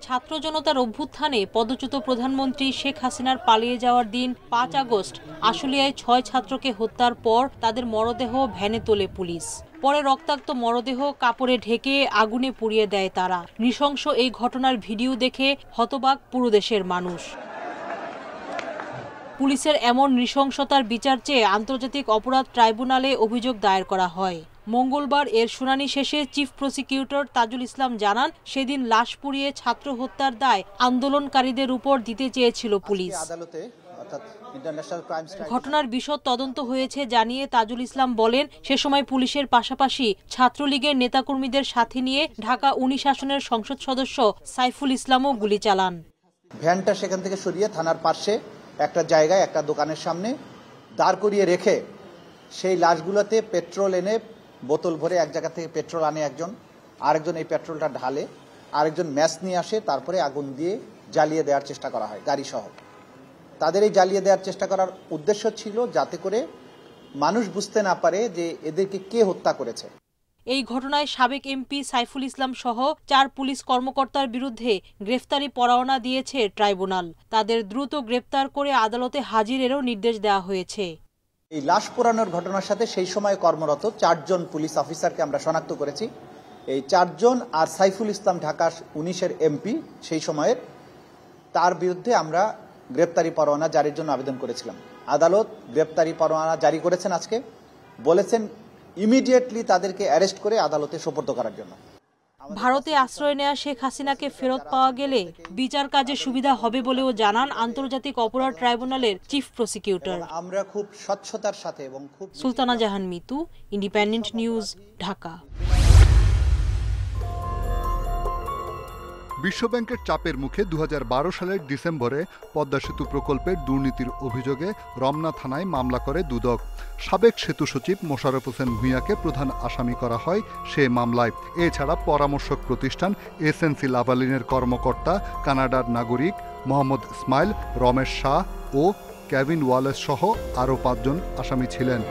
ছাত্র জনতার অভ্যুত্থানে পদচ্যুত প্রধানমন্ত্রী শেখ হাসিনার পালিয়ে যাওয়ার দিন ৫ আগস্ট আশুলিয়ায় ৬ ছাত্রকে হত্যার পর তাদের মরদেহ ভ্যানে তোলে পুলিশ। পরে রক্তাক্ত মরদেহ কাপড়ে ঢেকে আগুনে পুড়িয়ে দেয় তারা। নৃশংস এই ঘটনার ভিডিও দেখে হতবাক পুরো দেশের মানুষ। পুলিশের এমন নৃশংসতার বিচার চেয়ে আন্তর্জাতিক অপরাধ ট্রাইব্যুনালে অভিযোগ দায়ের করা হয়। মঙ্গলবার এর শুনানি শেষে চিফ প্রসিকিউটর তাজুল ইসলাম জানান, সেদিন লাশ পুড়িয়ে ছাত্র হত্যার দায় আন্দোলনকারীদের উপর দিতে চেয়েছিল পুলিশ। ঘটনার বিশদ তদন্ত হয়েছে জানিয়ে তাজুল ইসলাম বলেন, সে সময় পুলিশের পাশাপাশি ছাত্রলীগের নেতাকর্মীদের সাথে নিয়ে ঢাকা ১৯ আসনের সংসদ সদস্য সাইফুল ইসলামও গুলি চালান। ভ্যানটা সেখান থেকে সরিয়ে থানার পাশে একটা জায়গায় একটা দোকানের সামনে দাঁড় করিয়ে রেখে সেই লাশগুলোতে পেট্রোল এনে বোতল ভরে এক জায়গা থেকে পেট্রোল আনে একজন, আরেকজন এই পেট্রোলটা ঢালে, আরেকজন ম্যাচ নিয়ে আসে, তারপরে আগুন দিয়ে জ্বালিয়ে দেওয়ার চেষ্টা করা হয় গাড়ি সহ। তাদের এই জ্বালিয়ে দেওয়ার চেষ্টা করার উদ্দেশ্য ছিল যাতে করে মানুষ বুঝতে না পারে যে এদেরকে কে হত্যা করেছে। এই ঘটনায় সাবেক এমপি সাইফুল ইসলাম সহ ৪ পুলিশ কর্মকর্তার বিরুদ্ধে গ্রেফতারি পরোয়ানা দিয়েছে ট্রাইব্যুনাল। তাদের দ্রুত গ্রেফতার করে আদালতে হাজিরেরও নির্দেশ দেওয়া হয়েছে। এই লাশ পোড়ানোর ঘটনার সাথে সেই সময় কর্মরত ৪ জন পুলিশ অফিসারকে আমরা শনাক্ত করেছি। এই ৪ জন আর সাইফুল ইসলাম ঢাকা ১৯-এর এমপি সেই সময়ের, তার বিরুদ্ধে আমরা গ্রেপ্তারি পরোয়ানা জারির জন্য আবেদন করেছিলাম। আদালত গ্রেপ্তারি পরোয়ানা জারি করেছেন আজকে, বলেছেন ইমিডিয়েটলি তাদেরকে অ্যারেস্ট করে আদালতে সোপর্দ করার জন্য। ভারতে আশ্রয় নেওয়া শেখ হাসিনাকে ফেরত পাওয়া গেলে বিচার কাজে সুবিধা হবে বলেও জানান আন্তর্জাতিক অপরাধ ট্রাইব্যুনালের চিফ প্রসিকিউটর। আমরা খুব স্বচ্ছতার সাথে এবং খুব সুলতানা জাহান মিতু, ইন্ডিপেন্ডেন্ট নিউজ, ঢাকা। বিশ্বব্যাংকের চাপের মুখে ২০১২ সালের ডিসেম্বরে পদ্মা সেতু প্রকল্পের দুর্নীতির অভিযোগে রমনা থানায় মামলা করে দুদক। সাবেক সেতু সচিব মোশাররফ হোসেন ভূঁইয়াকে প্রধান আসামি করা হয় সে মামলায়। এছাড়া পরামর্শক প্রতিষ্ঠান এসএনসি লাভালিনের কর্মকর্তা কানাডার নাগরিক মোহাম্মদ ইসমাইল, রমেশ শাহ ও কেভিন ওয়ালেস সহ আরও ৫ জন আসামি ছিলেন।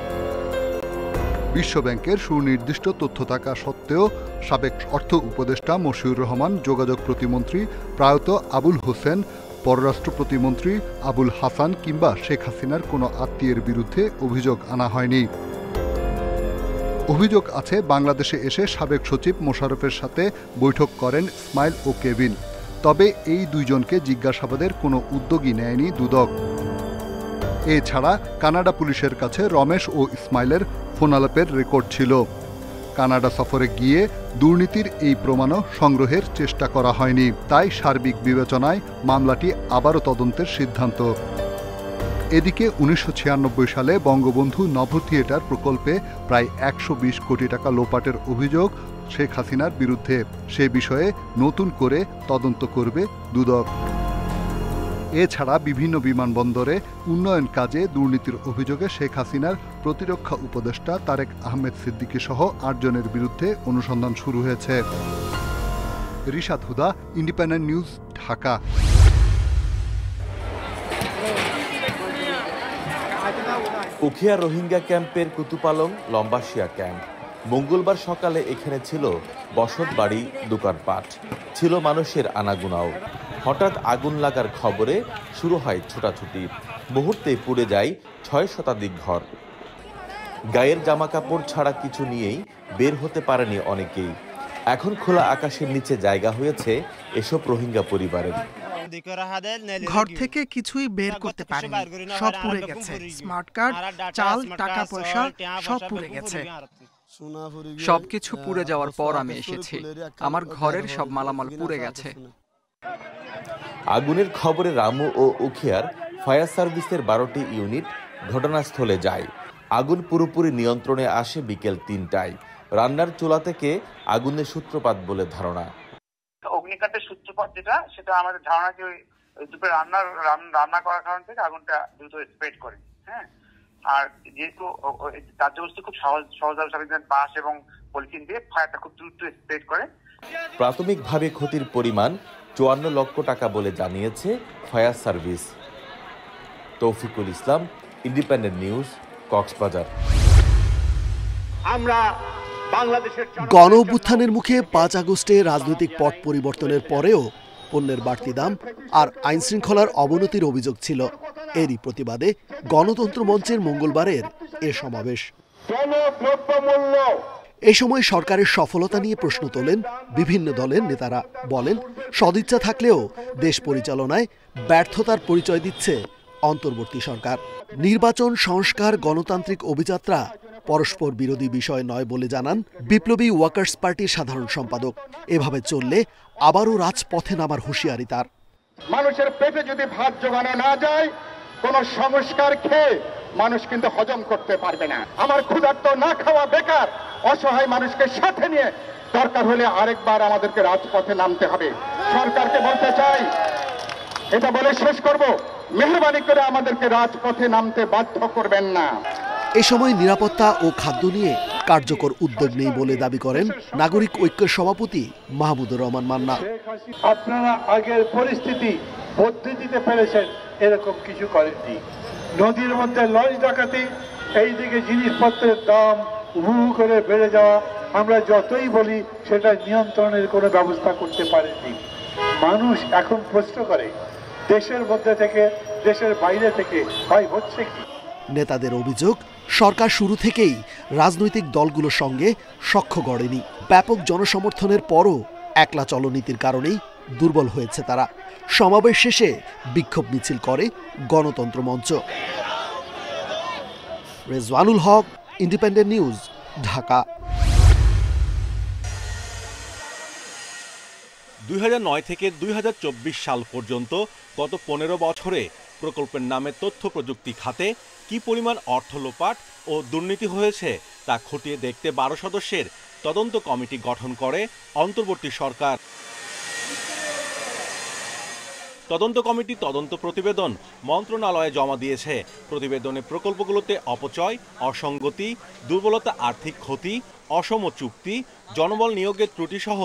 বিশ্বব্যাংকের সুনির্দিষ্ট তথ্য থাকা সত্ত্বেও সাবেক অর্থ উপদেষ্টা মশিউর রহমান, যোগাযোগ প্রতিমন্ত্রী প্রয়াত আবুল হোসেন, পররাষ্ট্র প্রতিমন্ত্রী আবুল হাসান কিংবা শেখ হাসিনার কোনো আত্মীয়ের বিরুদ্ধে অভিযোগ আনা হয়নি। অভিযোগ আছে বাংলাদেশে এসে সাবেক সচিব মোশাররফের সাথে বৈঠক করেন ইসমাইল ও কেভিন। তবে এই দুইজনকে জিজ্ঞাসাবাদের কোনো উদ্যোগই নেয়নি দুদক। এছাড়া কানাডা পুলিশের কাছে রমেশ ও ইসমাইলের ফোনালাপের রেকর্ড ছিল। কানাডা সফরে গিয়ে দুর্নীতির এই প্রমাণও সংগ্রহের চেষ্টা করা হয়নি। তাই সার্বিক বিবেচনায় মামলাটি আবারও তদন্তের সিদ্ধান্ত। এদিকে ১৯৯৬ সালে বঙ্গবন্ধু নভ থিয়েটার প্রকল্পে প্রায় ১২০ কোটি টাকা লোপাটের অভিযোগ শেখ হাসিনার বিরুদ্ধে। সে বিষয়ে নতুন করে তদন্ত করবে দুদক। এছাড়া বিভিন্ন বিমানবন্দরে উন্নয়ন কাজে দুর্নীতির অভিযোগে শেখ হাসিনার প্রতিরক্ষা উপদেষ্টা তারেক আহমেদ সিদ্দিকী সহ ৮ জনের বিরুদ্ধে অনুসন্ধান শুরু হয়েছে। রিশাদ হুদা, ইন্ডিপেন্ডেন্ট নিউজ, ঢাকা। উখিয়া রোহিঙ্গা ক্যাম্পের কুতুপালং লম্বাসিয়া ক্যাম্প। মঙ্গলবার সকালে এখানে ছিল বসত বাড়ি, দোকানপাট, ছিল মানুষের আনাগোনাও। হঠাৎ আগুন লাগার খবরে শুরু হয় ছোটাছুটি। মুহূর্তে পুড়ে যায় ৬ শতাধিক ঘর। গায়ের জামাকাপড় ছাড়া কিছু নিয়েই বের হতে পারেনি অনেকেই। এখন খোলা আকাশের নিচে জায়গা হয়েছে এসব রোহিঙ্গা পরিবারের। ঘর থেকে কিছুই বের করতে পারেনি, সব পুড়ে গেছে। স্মার্ট কার্ড, চাল, টাকা পয়সা সব পুড়ে গেছে। সবকিছু পুড়ে যাওয়ার পর আমি এসেছি। আমার ঘরের সব মালামাল পুড়ে গেছে। আগুনের খবরে রামু ও উখিয়ার ফায়ার সার্ভিসের 12টি ইউনিট ঘটনাস্থলে যায়। আগুন পুরোপুরি নিয়ন্ত্রণে আসে বিকেল ৩টায়। রান্নার চুলা থেকে আগুনের সূত্রপাত বলে ধারণা। অগ্নিকাণ্ডের সূত্রপাত যেটা, সেটা আমাদের ধারণা যে দুপুরে রান্না করার কারণ থেকে আগুনটা দ্রুত স্প্রেড করে। হ্যাঁ, আর যেহেতু কার্যবস্তু খুব সহজভাবে বাঁশ এবং পলিথিন দিয়ে ফায়ারটা খুব দ্রুত স্প্রেড করে। প্রাথমিকভাবে ক্ষতির পরিমাণ ৫৪ লক্ষ টাকা বলে জানিয়েছে ফায়ার সার্ভিস। তৌফিকুল ইসলাম, ইন্ডিপেন্ডেন্ট নিউজ, কক্সবাজার। গণ অভ্যুত্থানের মুখে ৫ আগস্টে রাজনৈতিক পট পরিবর্তনের পরেও পণ্যের বাড়তি দাম আর আইনশৃঙ্খলার অবনতির অভিযোগ ছিল। এরই প্রতিবাদে গণতন্ত্র মঞ্চের মঙ্গলবারের এ সমাবেশ। এ সময় সরকারের সফলতা নিয়ে প্রশ্ন তোলেন বিভিন্ন দলের নেতারা। বলেন, সদিচ্ছা থাকলেও দেশ পরিচালনায় ব্যর্থতার পরিচয় দিচ্ছে অন্তর্বর্তী সরকার। নির্বাচন, সংস্কার, গণতান্ত্রিক অভিযাত্রা পরস্পর বিরোধী বিষয় নয় বলে জানান বিপ্লবী ওয়ার্কার্স পার্টির সাধারণ সম্পাদক। এভাবে চললে আবারও রাজপথে নামার হুঁশিয়ারি তার। মানুষের পেটে যদি ভাত জোগানো না যায়, কোন সংস্কার খেয়ে মানুষ কিন্তু হজম করতে পারবে না। আমার ক্ষুধার্ত না খাওয়া বেকার অসহায় মানুষকে সাথে নিয়ে দরকার হলে আরেকবার আমাদেরকে রাজপথে নামতে হবে। সরকারকে বলতে চাই, এটা বলে শেষ করব, মেহরবানি করে আমাদেরকে রাজপথে নামতে বাধ্য করবেন না। এ সময় নিরাপত্তা ও খাদ্য নিয়ে কার্যকর উদ্যোগ নেই বলে দাবি করেন নাগরিক ঐক্যের সভাপতি মাহমুদুর রহমান মান্না। আপনারা আগের পরিস্থিতি বদলে দিতে পেরেছেন, এরকম কিছু করেননি। নদীর মধ্যে লঞ্চ ডাকাতি, এইদিকে জিনিসপত্রের দাম হু করে বেড়ে যাওয়া, আমরা যতই বলি সেটা নিয়ন্ত্রণের কোনো ব্যবস্থা করতে পারেননি। মানুষ এখন প্রশ্ন করে, দেশের মধ্যে থেকে, দেশের বাইরে থেকে হয় হচ্ছে কি? নেতাদের অভিযোগ, সরকার শুরু থেকেই রাজনৈতিক দলগুলোর সঙ্গে সখ্য গড়েনি। ব্যাপক জনসমর্থনের পরও একলা চলনীতির কারণেই দুর্বল হয়েছে তারা। সমাবেশ শেষে বিক্ষোভ মিছিল করে গণতন্ত্র মঞ্চ। রেজওয়ানুল হক, ইন্ডিপেন্ডেন্ট নিউজ, ঢাকা। 2009 থেকে 2024 সাল পর্যন্ত গত 15 বছরে প্রকল্পের নামে তথ্য প্রযুক্তি খাতে কি পরিমাণ অর্থ লোপাট ও দুর্নীতি হয়েছে তা খতিয়ে দেখতে 12 সদস্যের তদন্ত কমিটি গঠন করে অন্তর্বর্তী সরকার। তদন্ত কমিটি তদন্ত প্রতিবেদন মন্ত্রণালয়ে জমা দিয়েছে। প্রতিবেদনে প্রকল্পগুলোতে অপচয়, অসঙ্গতি, দুর্বলতা, আর্থিক ক্ষতি, অসম চুক্তি, জনবল নিয়োগের ত্রুটি সহ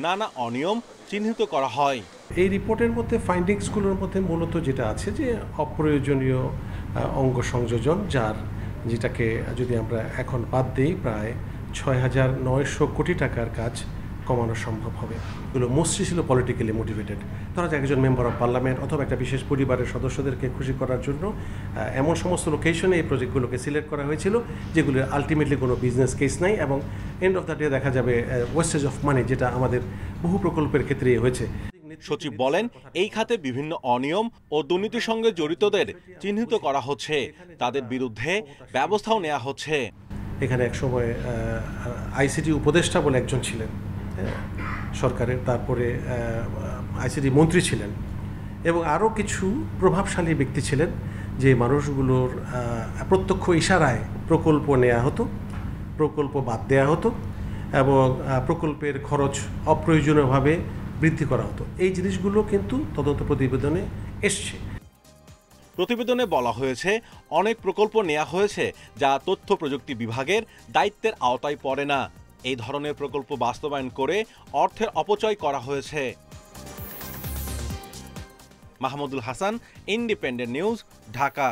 নানা অনিয়ম চিহ্নিত করা হয়। এই রিপোর্টের মধ্যে ফাইন্ডিংসগুলোর মধ্যে মূলত যেটা আছে যে অপ্রয়োজনীয় অঙ্গ সংযোজন, যেটাকে যদি আমরা এখন বাদ দিই প্রায় 6,900 কোটি টাকার কাজ কমানো সম্ভব হবে। এগুলো মোস্টলি ছিল পলিটিক্যালি মোটিভেটেড। ধরা যাক একজন মেম্বার অফ পার্লামেন্ট অথবা একটা বিশেষ পরিবারের সদস্যদেরকে খুশি করার জন্য এমন সমস্ত লোকেশনে এই প্রজেক্টগুলোকে সিলেক্ট করা হয়েছিল যেগুলো আলটিমেটলি কোনো বিজনেস কেস নাই, এবং এন্ড অফ দ্য ডে দেখা যাবে ওয়েস্টেজ অফ মানি, যেটা আমাদের বহু প্রকল্পের ক্ষেত্রে হয়েছে। সচিব বলেন, এই খাতে বিভিন্ন অনিয়ম ও দুর্নীতির সঙ্গে জড়িতদের চিহ্নিত করা হচ্ছে, তাদের বিরুদ্ধে ব্যবস্থাও নেওয়া হচ্ছে। এখানে একসময় আইসিটি উপদেষ্টা বলে একজন ছিলেন সরকারের, তারপরে আইসিটি মন্ত্রী ছিলেন, এবং আরও কিছু প্রভাবশালী ব্যক্তি ছিলেন যে মানুষগুলোর প্রত্যক্ষ ইশারায় প্রকল্প নেওয়া হতো, প্রকল্প বাদ দেওয়া হতো, এবং প্রকল্পের খরচ অপ্রয়োজনীয়ভাবে বৃদ্ধি করা হতো। এই জিনিসগুলো কিন্তু তদন্ত প্রতিবেদনে এসছে। প্রতিবেদনে বলা হয়েছে, অনেক প্রকল্প নেওয়া হয়েছে যা তথ্য প্রযুক্তি বিভাগের দায়িত্বের আওতায় পড়ে না। এই ধরনের প্রকল্প বাস্তবায়ন করে অর্থের অপচয় করা হয়েছে। Mahmudul Hasan, independent news, Dhaka.